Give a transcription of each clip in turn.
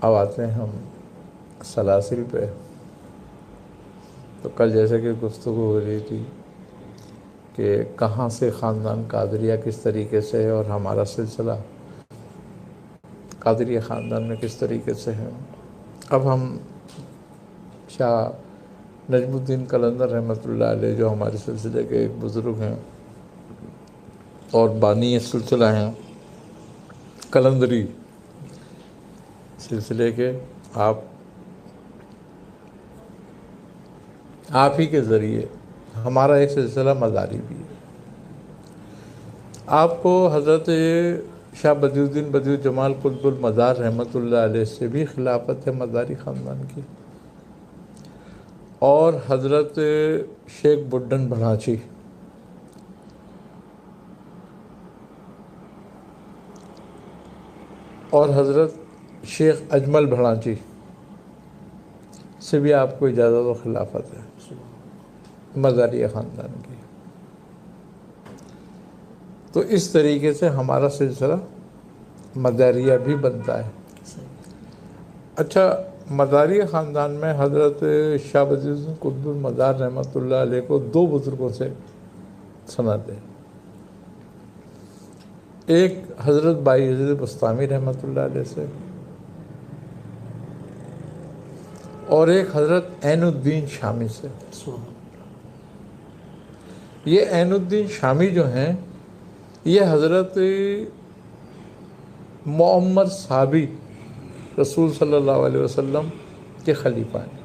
اب آتے ہیں ہم سلاسل پہ. تو کل جیسے کہ گفتگو ہو رہی تھی کہ کہاں سے خاندان قادریہ کس طریقے سے ہے اور ہمارا سلسلہ قادریہ خاندان میں کس طریقے سے ہے. اب ہم شاہ نجم الدین قلندر رحمۃ اللہ علیہ جو ہمارے سلسلے کے ایک بزرگ ہیں اور بانی سلسلہ ہیں قلندری سلسلے کے، آپ ہی کے ذریعے ہمارا ایک سلسلہ مزاری بھی ہے. آپ کو حضرت شاہ بدیع الدین بدیع الجمال قطب المزار رحمۃ اللہ علیہ سے بھی خلافت ہے مزاری خاندان کی، اور حضرت شیخ بڈھن بڑھانچی اور حضرت شیخ اجمل بڑھانچی سے بھی آپ کو اجازت و خلافت ہے مزاری خاندان کی. تو اس طریقے سے ہمارا سلسلہ مزاریہ بھی بنتا ہے. اچھا، مزاری خاندان میں حضرت شاہ بدیع الدین قطب المزار رحمۃ اللہ علیہ کو دو بزرگوں سے سند ہے. ایک حضرت بایزید بسطامی رحمۃ اللہ علیہ سے، اور ایک حضرت عین الدین شامی سے. یہ عین الدین شامی جو ہیں یہ حضرت معمر صحابی رسول صلی اللہ علیہ وسلم کے خلیفہ ہیں.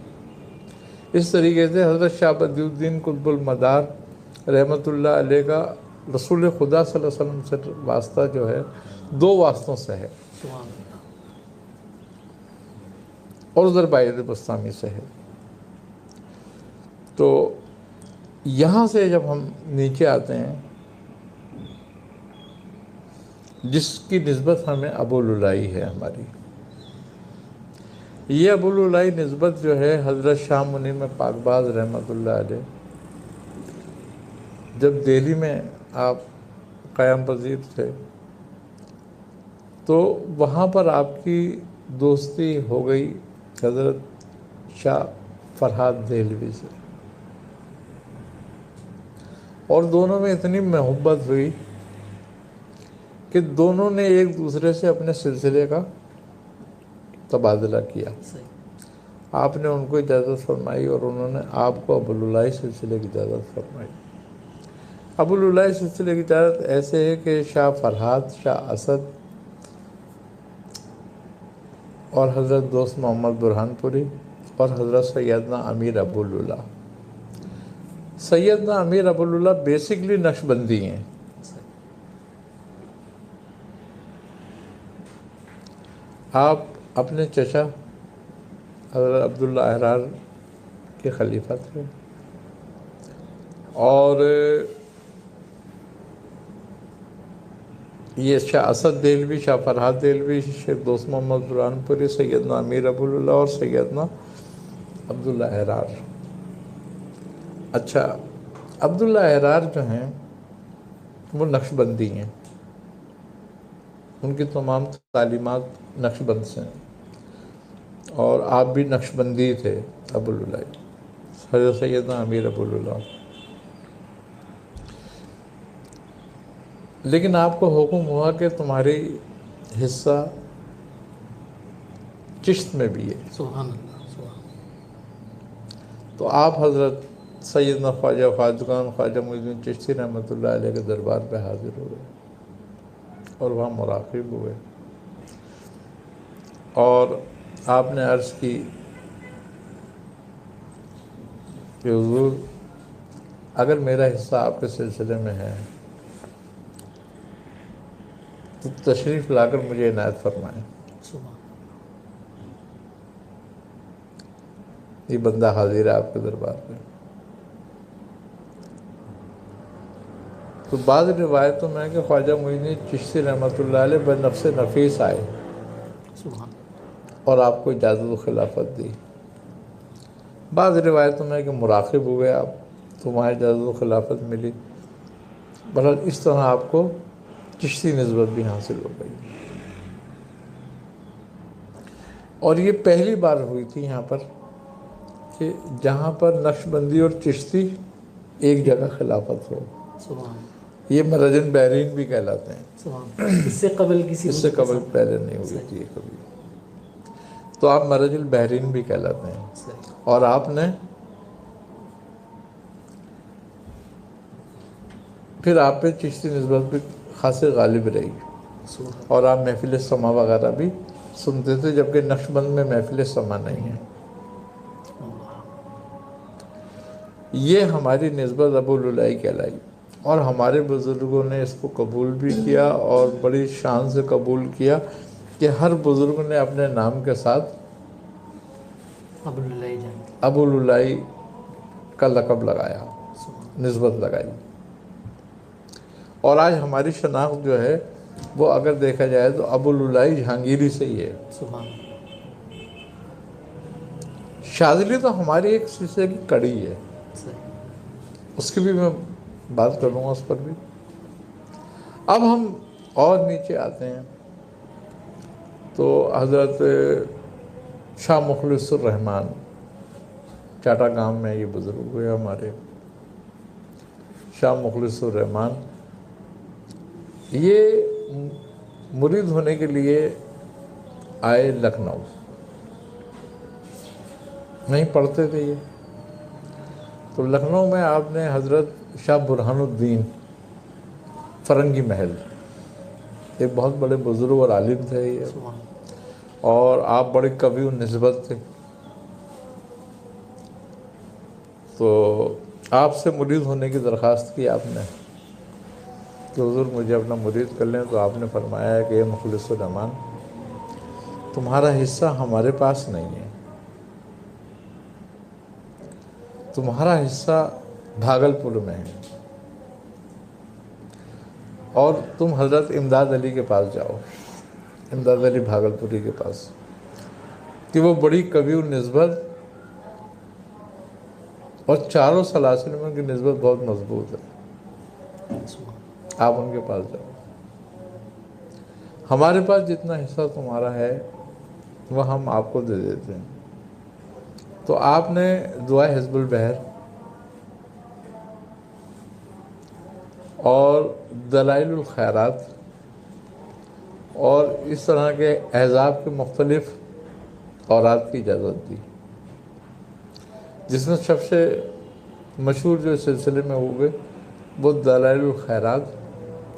اس طریقے سے حضرت شاہ بدیع الدین قطب المزار رحمۃ اللہ علیہ کا رسول خدا صلی اللہ علیہ وسلم سے واسطہ جو ہے دو واسطوں سے ہے، اور ادھر بایزید بسطامی سے ہے. تو یہاں سے جب ہم نیچے آتے ہیں، جس کی نسبت ہمیں ابو للائی ہے ہماری، یہ ابو للائی نسبت جو ہے حضرت شاہ منیم پاک باز رحمۃ اللہ علیہ جب دہلی میں آپ قیام پذیر تھے تو وہاں پر آپ کی دوستی ہو گئی حضرت شاہ فرہاد دہلوی سے، اور دونوں میں اتنی محبت ہوئی کہ دونوں نے ایک دوسرے سے اپنے سلسلے کا تبادلہ کیا. آپ نے ان کو اجازت فرمائی اور انہوں نے آپ کو ابو للائی سلسلے کی اجازت فرمائی. ابو للائی سلسلے کی اجازت ایسے ہے کہ شاہ فرہاد، شاہ اسد اور حضرت دوست محمد برہان پوری اور حضرت سیدنا امیر ابو للہ. سیدنا امیر ابو للہ بیسکلی نقشبندی ہیں. آپ اپنے چچا حضرت عبداللہ احرار کے خلیفہ تھے، اور یہ شاہ اسد دہلوی، شاہ فرہاد دہلوی، شیخ دوست محمد برہان پوری، سیدنا امیر ابو للہ اور سیدنا عبداللہ احرار. اچھا، عبداللہ احرار جو ہیں وہ نقشبندی ہیں، ان کی تمام تعلیمات نقشبند سے ہیں، اور آپ بھی نقشبندی تھے ابو للائی، حضرت سیدنا امیر ابو للہ. لیکن آپ کو حکم ہوا کہ تمہاری حصہ چشت میں بھی ہے. سبحان اللہ، سبحان تو آپ حضرت سیدنا خواجہ خواجگان خواجہ معین الدین چشتی رحمۃ اللہ علیہ کے دربار پہ حاضر ہوئے اور وہاں مراقب ہوئے، اور آپ نے عرض کی کہ حضور اگر میرا حصہ آپ کے سلسلے میں ہے تو تشریف لا کر مجھے عنایت فرمائیں. سبحان یہ بندہ حاضر ہے آپ کے دربار میں. تو بعض روایتوں میں ہے کہ خواجہ معین الدین چشتی رحمۃ اللہ علیہ بنفس نفیس آئے سبحان اور آپ کو اجازت و خلافت دی. بعض روایتوں میں ہے کہ مراقب ہوئے آپ تو وہاں اجازت و خلافت ملی. بہرحال اس طرح آپ کو چشتی نسبت بھی حاصل ہو گئی. اور یہ پہلی بار ہوئی تھی یہاں پر کہ جہاں پر نقش بندی اور چشتی ایک جگہ خلافت ہو. سبحان یہ مراجن بحرین بھی کہلاتے ہیں. سبحان. اس سے قبل کسی اس سے حضور کے قبل ساتھ پہلے نہیں ہوئی صحیح. تھی یہ کبھی. تو آپ مرج البحرین بھی کہلاتے ہیں. صحیح. اور آپ نے پھر آپ پہ چشتی نسبت بھی خاصی غالب رہی سبحان. اور آپ محفل سما وغیرہ بھی سنتے تھے، جبکہ نقش بند میں محفل سما نہیں ہے. اللہ. یہ ہماری نسبت ابو العلائی کہلائی اور ہمارے بزرگوں نے اس کو قبول بھی کیا اور بڑی شان سے قبول کیا کہ ہر بزرگ نے اپنے نام کے ساتھ ابو العلائی جان. ابو العلائی کا لقب لگایا، سبحان. نسبت لگائی. اور آج ہماری شناخت جو ہے وہ اگر دیکھا جائے تو ابو العلائی جہانگیری سے ہی ہے. سبحان. شاذلی تو ہماری ایک سلسلے کی کڑی ہے، صحیح. اس کی بھی میں بات کروں گا اس پر بھی. اب ہم اور نیچے آتے ہیں تو حضرت شاہ مخلص الرحمن چاٹا گام میں یہ بزرگ ہوئے ہمارے. شاہ مخلص الرحمن یہ مرید ہونے کے لیے آئے لکھنؤ، نہیں پڑھتے تھے یہ. تو لکھنؤ میں آپ نے حضرت شاہ برہان الدین فرنگی محل، ایک بہت بڑے بزرگ اور عالم تھے یہ، سبحان. اور آپ بڑے قوی و نسبت تھے. تو آپ سے مرید ہونے کی درخواست کی آپ نے کہ حضور مجھے اپنا مرید کر لیں. تو آپ نے فرمایا ہے کہ اے مخلص الرحمن، تمہارا حصہ ہمارے پاس نہیں ہے، تمہارا حصہ بھاگلپور میں ہے، اور تم حضرت امداد علی کے پاس جاؤ، امداد علی بھاگلپوری کے پاس، کہ وہ بڑی قوی و نسبت اور چاروں سلاسل میں ان کی نسبت بہت مضبوط ہے. سبحان. آپ ان کے پاس جاؤ، ہمارے پاس جتنا حصہ تمہارا ہے وہ ہم آپ کو دے دیتے ہیں. تو آپ نے دعا حزب البحر اور دلائل الخیرات اور اس طرح کے احزاب کے مختلف اوراد کی اجازت دی، جس میں سب سے مشہور جو سلسلے میں ہوئے وہ دلائل الخیرات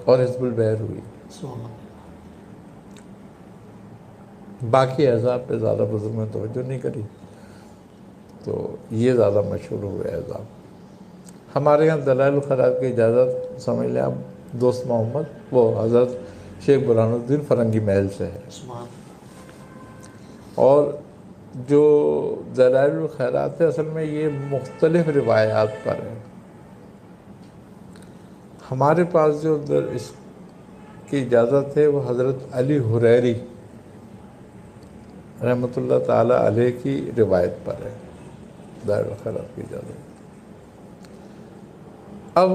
اور حزب البحر ہوئی. سبحان. باقی احزاب پہ زیادہ بزرگ میں توجہ نہیں کری، تو یہ زیادہ مشہور ہوئے احزاب. ہمارے یہاں دلائل الخیرات کی اجازت سمجھ لیں آپ دوست محمد وہ حضرت شیخ برہان الدین فرنگی محل سے ہے. سبحان. اور جو دلائل الخیرات ہے اصل میں یہ مختلف روایات پر ہے. ہمارے پاس جو اس کی اجازت ہے وہ حضرت علی حریری رحمۃ اللہ تعالی علیہ کی روایت پر ہے، دلائل الخیرات کی اجازت. اب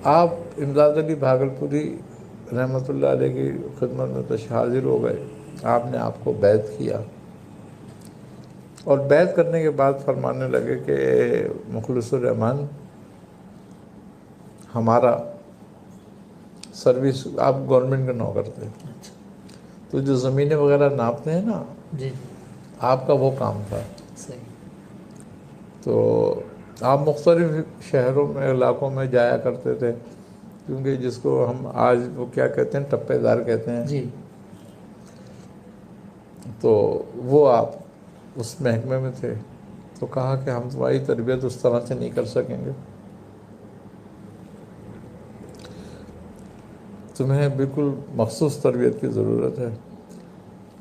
آپ امداد علی بھاگلپوری رحمۃ اللہ علیہ کی خدمت میں تشریف حاضر ہو گئے. آپ نے آپ کو بیعت کیا اور بیعت کرنے کے بعد فرمانے لگے کہ مخلص الرحمن ہمارا سروس، آپ گورنمنٹ کا نوکر تھے، اچھا. تو جو زمینیں وغیرہ ناپتے ہیں نا جی. آپ کا وہ کام تھا. صحیح. تو آپ مختلف شہروں میں علاقوں میں جایا کرتے تھے، کیونکہ جس کو ہم آج وہ کیا کہتے ہیں ٹپے دار کہتے ہیں. جی. تو وہ آپ اس محکمے میں تھے. تو کہا کہ ہم تمہاری تربیت اس طرح سے نہیں کر سکیں گے، تمہیں بالکل مخصوص تربیت کی ضرورت ہے.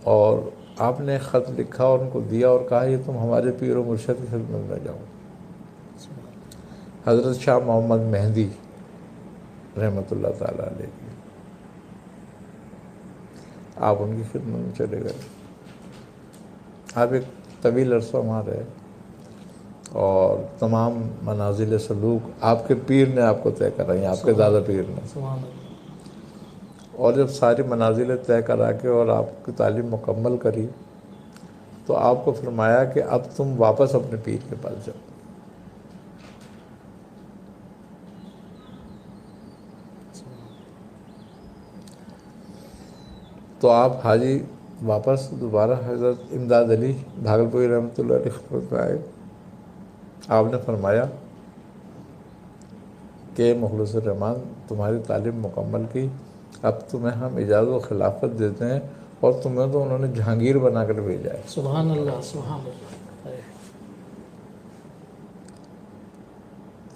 اور آپ نے خط لکھا اور ان کو دیا اور کہا یہ تم ہمارے پیر و مرشد کی خدمت میں جاؤ. حضرت شاہ محمد مہدی رحمۃ اللہ تعالیٰ علیہ کی، آپ ان کی خدمت میں چلے گئے. آپ ایک طویل عرصہ وہاں رہے اور تمام منازل سلوک آپ کے پیر نے آپ کو طے کرائی، آپ کے دادا پیر نے. سبحان اللہ. اور جب ساری منازل طے کرا کے اور آپ کی تعلیم مکمل کری تو آپ کو فرمایا کہ اب تم واپس اپنے پیر کے پاس جاؤ. تو آپ حاجی واپس دوبارہ حضرت امداد علی بھاگلپوری رحمۃ اللہ علیہ خدمت میں آئے. آپ نے فرمایا کہ مخلص الرحمن تمہاری تعلیم مکمل کی، اب تمہیں ہم اجازت و خلافت دیتے ہیں، اور تمہیں تو انہوں نے جہانگیر بنا کر بھیجا ہے. سبحان اللہ سبحان اللہ.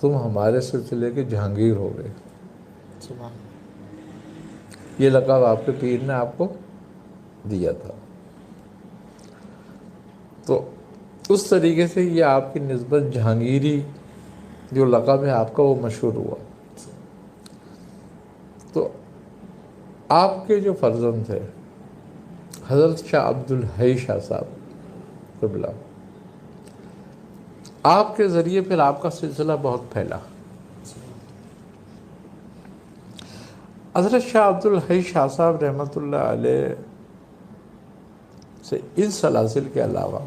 تم ہمارے سلسلے کے جہانگیر ہو گئے. سبحان اللہ. یہ لقب آپ کے پیر نے آپ کو دیا تھا. تو اس طریقے سے یہ آپ کی نسبت جہانگیری جو لقب ہے آپ کا وہ مشہور ہوا. تو آپ کے جو فرزند تھے حضرت شاہ عبدالحی شاہ صاحب قبلہ، آپ کے ذریعے پھر آپ کا سلسلہ بہت پھیلا. حضرت شاہ عبدالحی شاہ صاحب رحمۃ اللہ علیہ سے ان سلاسل کے علاوہ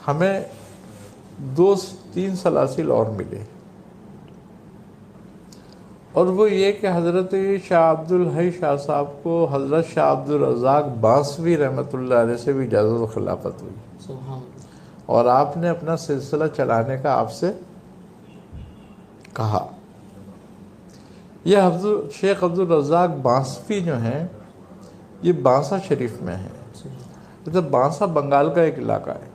ہمیں 2-3 سلاسل اور ملے، اور وہ یہ کہ حضرت شاہ عبدالحی شاہ صاحب کو حضرت شاہ عبدالرزاق بانسوی رحمۃ اللہ علیہ سے بھی اجازت و خلافت ہوئی، سبحان اللہ. اور آپ نے اپنا سلسلہ چلانے کا آپ سے کہا. یہ شیخ عبدالرزاق بانسوی جو ہیں یہ بانسا شریف میں ہیں. مطلب بانسا بنگال کا ایک علاقہ ہے،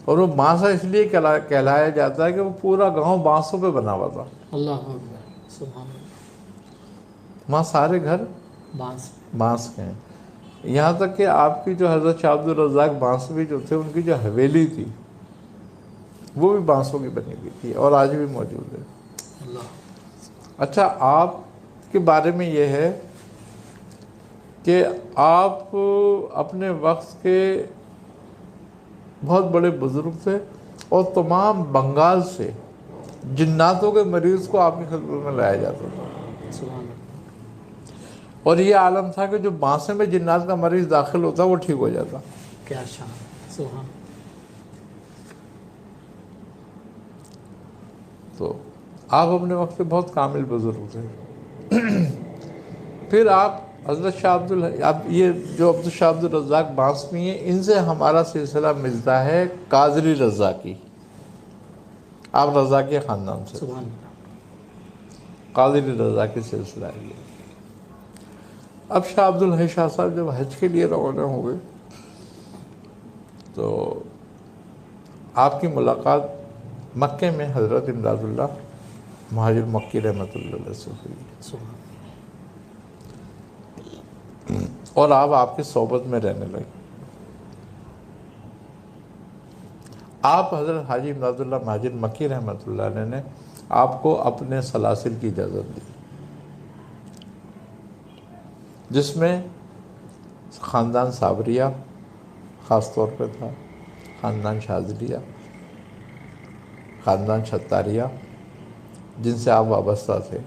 اور وہ بانسا اس لیے کہلایا جاتا ہے کہ وہ پورا گاؤں بانسوں پہ بنا ہوا تھا. اللہ اکبر. سبحان اللہ. وہاں سارے گھر بانس کے ہیں. یہاں تک کہ آپ کی جو حضرت شاہ عبدالرزاق بانسوی جو تھے ان کی جو حویلی تھی وہ بھی بانسوں کی بنی ہوئی تھی اور آج بھی موجود ہے. اللہ. اچھا، آپ کے بارے میں یہ ہے کہ آپ اپنے وقت کے بہت بڑے بزرگ تھے، اور تمام بنگال سے جناتوں کے مریض کو آپ کی خدمت میں لایا جاتا تھا. سبحان اللہ. اور یہ عالم تھا کہ جو بانسے میں جنات کا مریض داخل ہوتا وہ ٹھیک ہو جاتا. کیا شان. سبحان. تو آپ اپنے وقت کے بہت کامل بزرگ تھے. پھر آپ حضرت شاہ یہ جو عبد شاہ عبدالرزاق بانسوی ہیں ان سے ہمارا سلسلہ ملتا ہے قادری رضاقی. آپ رضاقی خاندان سے، سبحان اللہ. قادری رضاقی سلسلہ ہے یہ. اب شاہ عبدالحی شاہ صاحب جب حج کے لیے روانہ ہو گئے تو آپ کی ملاقات مکے میں حضرت امداد اللہ مہاجر مکی رحمۃ اللہ علیہ سے ہوئی، سبحان. اور آپ کی صحبت میں رہنے لگے. آپ حضرت حاجی امداد اللہ مہاجر مکی رحمۃ اللہ علیہ نے آپ کو اپنے سلاسل کی اجازت دی، جس میں خاندان صابریہ خاص طور پہ تھا، خاندان شاذلیہ، خاندان چھتاریہ جن سے آپ وابستہ تھے،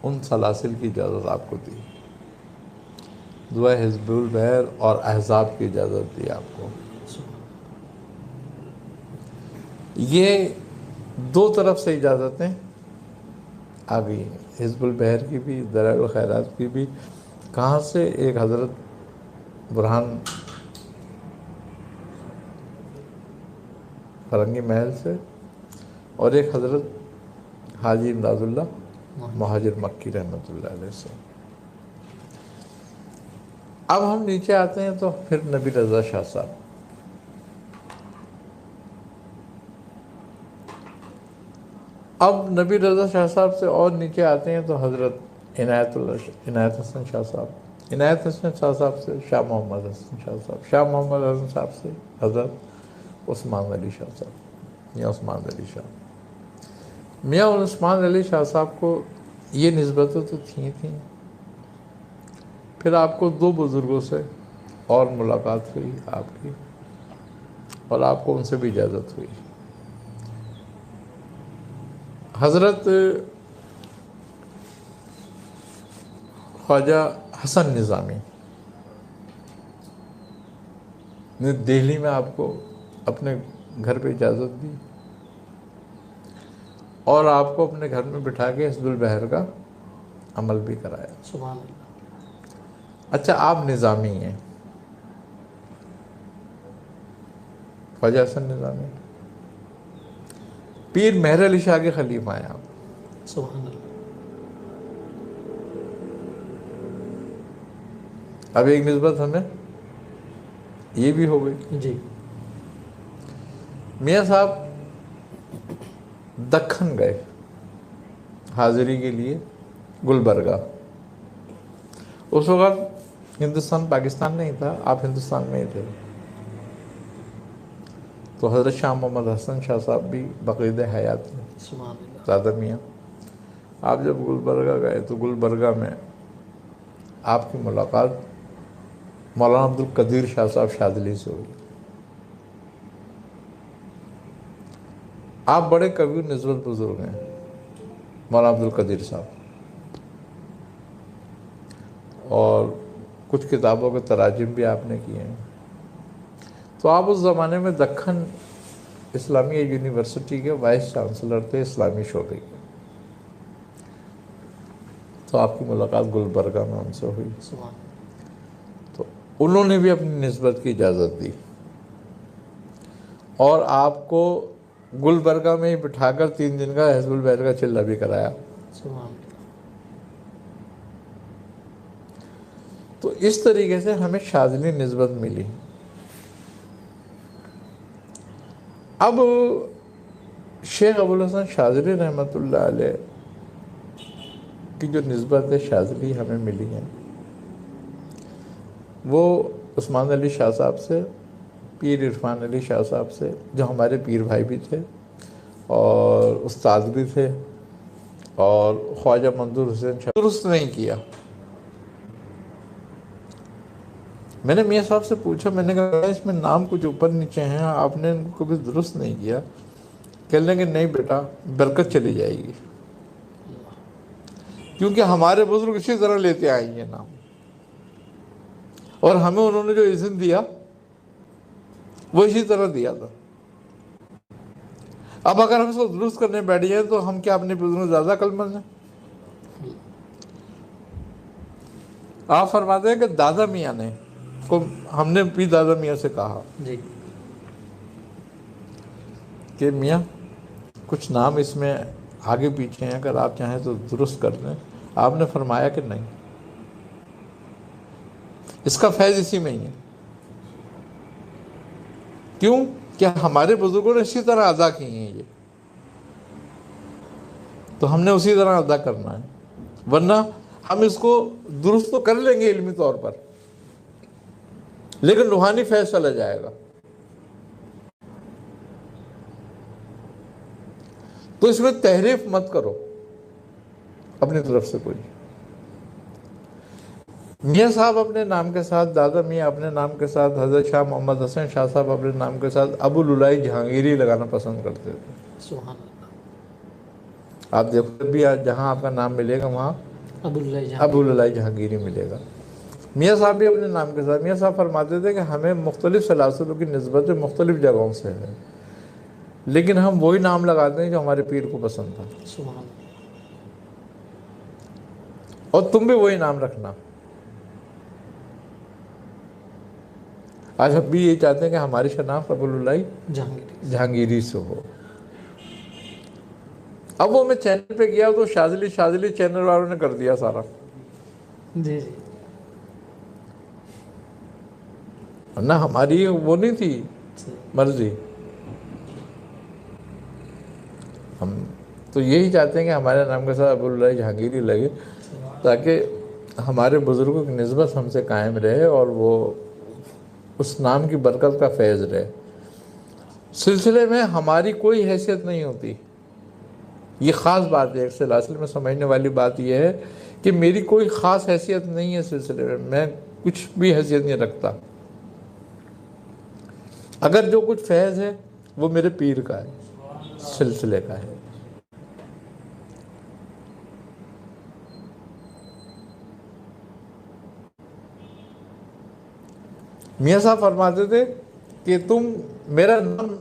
ان سلاسل کی اجازت آپ کو دی. دعا حزب البحر اور احزاب کی اجازت دی آپ کو. یہ 2 طرف سے اجازتیں آ گئی ہیں، حزب البحر کی بھی، دلائل الخیرات کی بھی. کہاں سے؟ ایک حضرت برہان فرنگی محل سے، اور ایک حضرت حاجی امداد اللہ مہاجر مکی رحمۃ اللہ علیہ سے. اب ہم نیچے آتے ہیں تو پھر نبی رضا شاہ صاحب. اب نبی رضا شاہ صاحب سے اور نیچے آتے ہیں تو حضرت عنایت حسن شاہ صاحب، عنایت حسن شاہ صاحب سے شاہ محمد حسن شاہ صاحب، شاہ محمد حسن صاحب سے حضرت عثمان علی شاہ صاحب، میاں عثمان علی شاہ. میاں عثمان علی شاہ صاحب کو یہ نسبتیں تو تھیں. پھر آپ کو 2 بزرگوں سے اور ملاقات ہوئی آپ کی، اور آپ کو ان سے بھی اجازت ہوئی. حضرت خواجہ حسن نظامی نے دہلی میں آپ کو اپنے گھر پہ اجازت دی اور آپ کو اپنے گھر میں بٹھا کے حزب البحر کا عمل بھی کرایا۔ سبحان اللہ۔ اچھا آپ نظامی ہیں، خواجہ حسن نظامی، پیر مہر علی شاہ کے خلیفہ ہیں آپ۔ سبحان اللہ۔ اب ایک نسبت ہمیں یہ بھی ہو گئی، جی میاں صاحب دکن گئے حاضری کے لیے گلبرگہ۔ اس وقت ہندوستان پاکستان نہیں تھا، آپ ہندوستان میں ہی تھے، تو حضرت شاہ محمد حسن شاہ صاحب بھی بقید حیات تھے، سبحان اللہ۔ زیادہ میاں۔ آپ جب گلبرگہ گئے تو گلبرگہ میں آپ کی ملاقات مولانا عبد القدیر شاہ صاحب شاذلی سے ہوئی۔ آپ بڑے کبھی نسبت بزرگ ہیں مولانا عبد القدیر صاحب، اور کچھ کتابوں کے تراجم بھی آپ نے کیے ہیں۔ تو آپ اس زمانے میں دکن اسلامیہ یونیورسٹی کے وائس چانسلر تھے اسلامی شعبے کے، تو آپ کی ملاقات گلبرگہ میں ان سے ہوئی، سبحان اللہ۔ تو انہوں نے بھی اپنی نسبت کی اجازت دی اور آپ کو گلبرگہ میں ہی بٹھا کر 3 دن کا حزب البحر کا چلہ بھی کرایا۔ سبحان اللہ۔ تو اس طریقے سے ہمیں شاذلی نسبت ملی۔ اب شیخ ابوالحسن شاذلی رحمۃ اللہ علیہ کی جو نسبت شاذلی ہمیں ملی ہے، وہ عثمان علی شاہ صاحب سے، پیر عرفان علی شاہ صاحب سے، جو ہمارے پیر بھائی بھی تھے اور استاد بھی تھے، اور خواجہ منظور حسین شاہ، درست نہیں کیا۔ میں نے میاں صاحب سے پوچھا، میں نے کہا اس میں نام کچھ اوپر نیچے ہیں، آپ نے ان کو بھی درست نہیں کیا۔ کہنے لگے نہیں بیٹا، برکت چلی جائے گی، کیونکہ ہمارے بزرگ اسی طرح لیتے آئیں گے نام، اور ہمیں انہوں نے جو اذن دیا وہ اسی طرح دیا تھا۔ اب اگر ہم اس کو درست کرنے بیٹھ جائیں تو ہم کیا اپنے بزرگوں سے زیادہ عقلمند ہیں؟ آپ فرماتے ہیں کہ دادا میاں نے کو، ہم نے بھی دادا میاں سے کہا جی کہ میاں کچھ نام اس میں آگے پیچھے ہیں، اگر آپ چاہیں تو درست کر دیں۔ آپ نے فرمایا کہ نہیں، اس کا فیض اسی میں ہی ہے۔ کیوں کہ ہمارے بزرگوں نے اسی طرح ادا کی ہیں یہ، تو ہم نے اسی طرح ادا کرنا ہے، ورنہ ہم اس کو درست تو کر لیں گے علمی طور پر، لیکن روحانی فیض چلا جائے گا۔ تو اس میں تحریف مت کرو اپنی طرف سے کوئی۔ میاں صاحب اپنے نام کے ساتھ، دادا میاں اپنے نام کے ساتھ، حضرت شاہ محمد حسن شاہ صاحب اپنے نام کے ساتھ ابو العلائی جہانگیری لگانا پسند کرتے تھے۔ سبحان اللہ۔ آپ دیکھو بھی جہاں آپ کا نام ملے گا وہاں ابو العلائی جہانگیری ملے گا۔ میاں صاحب بھی اپنے نام کے ساتھ، میاں صاحب فرماتے تھے کہ ہمیں مختلف سلاسلوں کی نسبت مختلف جگہوں سے ہے، لیکن ہم وہی نام لگاتے ہیں جو ہمارے پیر کو پسند تھا، سبحان اللہ۔ اور تم بھی وہی نام رکھنا۔ آج ہم بھی یہ چاہتے ہیں کہ ہماری شناخت ابو العلائی جہانگیری سے ہو۔ اب وہ میں چینل پہ گیا تو شاذلی چینل والوں نے کر دیا سارا، جی جی ورنہ ہماری وہ نہیں تھی مرضی۔ ہم تو یہی چاہتے ہیں کہ ہمارے نام کے ساتھ ابو العلائی جہانگیری لگے، تاکہ ہمارے بزرگوں کی نسبت ہم سے قائم رہے اور وہ اس نام کی برکت کا فیض رہے۔ سلسلے میں ہماری کوئی حیثیت نہیں ہوتی، یہ خاص بات ہے۔ ایک سلسلے میں سمجھنے والی بات یہ ہے کہ میری کوئی خاص حیثیت نہیں ہے سلسلے میں کچھ بھی حیثیت نہیں رکھتا۔ اگر جو کچھ فیض ہے وہ میرے پیر کا ہے، سلسلے کا ہے۔ میاں صاحب فرماتے تھے کہ تم میرا نام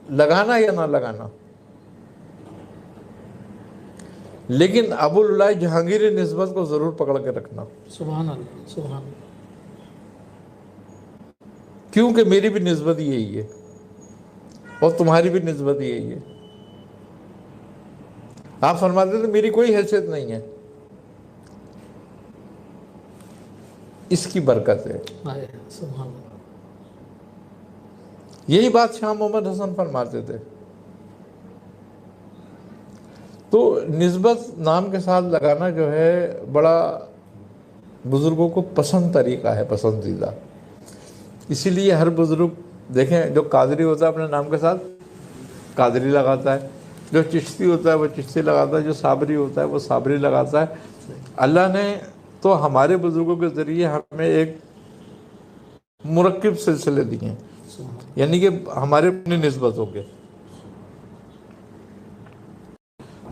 لگانا یا نہ لگانا، لیکن ابو العلا جہانگیری نسبت کو ضرور پکڑ کے رکھنا، سبحان اللہ، سبحان اللہ، کیونکہ میری بھی نسبت یہی ہے اور تمہاری بھی نسبت یہی ہے۔ آپ فرماتے تھے میری کوئی حیثیت نہیں ہے، اس کی برکت ہے۔ سبحان اللہ، یہی بات شاہ محمد حسن فرماتے تھے۔ تو نسبت نام کے ساتھ لگانا جو ہے بڑا بزرگوں کو پسند طریقہ ہے، پسندیدہ۔ اسی لیے ہر بزرگ دیکھیں، جو قادری ہوتا ہے اپنے نام کے ساتھ قادری لگاتا ہے، جو چشتی ہوتا ہے وہ چشتی لگاتا ہے، جو صابری ہوتا ہے وہ صابری لگاتا ہے۔ اللہ نے تو ہمارے بزرگوں کے ذریعے ہمیں ایک مرکب سلسلے دیے ہیں، یعنی کہ ہمارے اپنی نسبتوں کے۔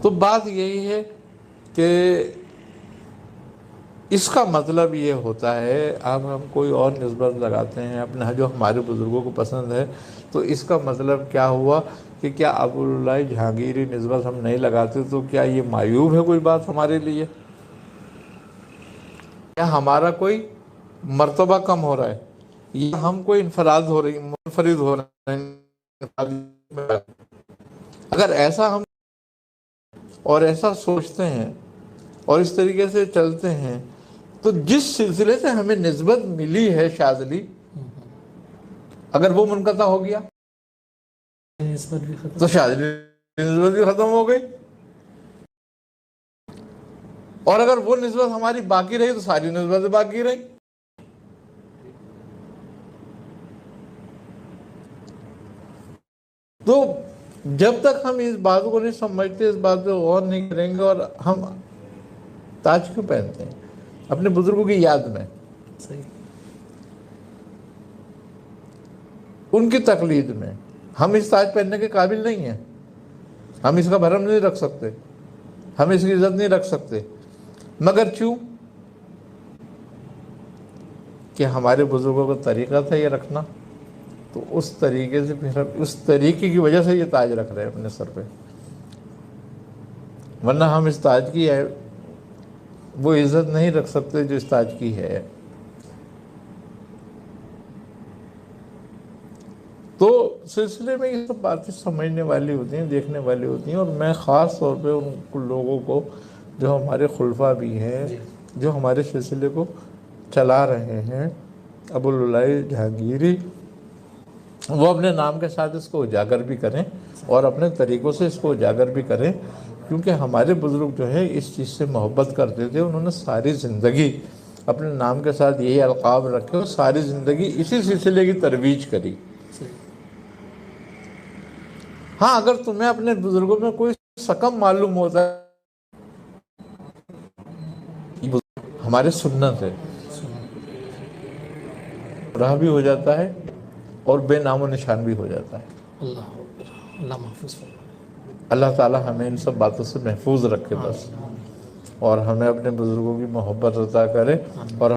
تو بات یہی ہے کہ اس کا مطلب یہ ہوتا ہے، اب ہم کوئی اور نسبت لگاتے ہیں اپنے جو ہمارے بزرگوں کو پسند ہے، تو اس کا مطلب کیا ہوا کہ کیا ابو العلا جہانگیری نسبت ہم نہیں لگاتے تو کیا یہ معیوب ہے کوئی بات ہمارے لیے؟ کیا ہمارا کوئی مرتبہ کم ہو رہا ہے، یا ہم کوئی منفرد ہو رہے ہیں؟ اگر ایسا ہم اور ایسا سوچتے ہیں اور اس طریقے سے چلتے ہیں، تو جس سلسلے سے ہمیں نسبت ملی ہے شاذلی، اگر وہ منقطع ہو گیا نسبت بھی ختم، تو شاذلی نسبت بھی ختم ہو گئی، اور اگر وہ نسبت ہماری باقی رہی تو ساری نسبتیں باقی رہی۔ تو جب تک ہم اس بات کو نہیں سمجھتے، اس بات پہ غور نہیں کریں گے، اور ہم تاج کیوں پہنتے ہیں؟ اپنے بزرگوں کی یاد میں، صحیح، ان کی تقلید میں۔ ہم اس تاج پہننے کے قابل نہیں ہیں، ہم اس کا بھرم نہیں رکھ سکتے، ہم اس کی عزت نہیں رکھ سکتے، مگر چوں کہ ہمارے بزرگوں کا طریقہ تھا یہ رکھنا، تو اس طریقے سے پھر اس طریقے کی وجہ سے یہ تاج رکھ رہے ہیں اپنے سر پہ، ورنہ ہم اس تاج کی وہ عزت نہیں رکھ سکتے جو اس تاج کی ہے۔ تو سلسلے میں یہ سب باتیں سمجھنے والی ہوتی ہیں، دیکھنے والی ہوتی ہیں، اور میں خاص طور پہ ان لوگوں کو جو ہمارے خلفاء بھی ہیں، جو ہمارے سلسلے کو چلا رہے ہیں، ابو العلا جہانگیری، وہ اپنے نام کے ساتھ اس کو اجاگر بھی کریں اور اپنے طریقوں سے اس کو اجاگر بھی کریں، کیونکہ ہمارے بزرگ جو ہے اس چیز سے محبت کرتے تھے۔ انہوں نے ساری زندگی اپنے نام کے ساتھ یہی القاب رکھے اور ساری زندگی اسی سلسلے کی ترویج کری۔ ہاں، اگر تمہیں اپنے بزرگوں میں کوئی سکم معلوم ہوتا ہے، ہمارے سنت ہے، راہ بھی ہو جاتا ہے اور بے نام و نشان بھی ہو جاتا ہے۔ اللہ محفوظ فرمائے۔ اللہ تعالی ہمیں ان سب باتوں سے محفوظ رکھے بس، اور ہمیں اپنے بزرگوں کی محبت عطا کرے، اور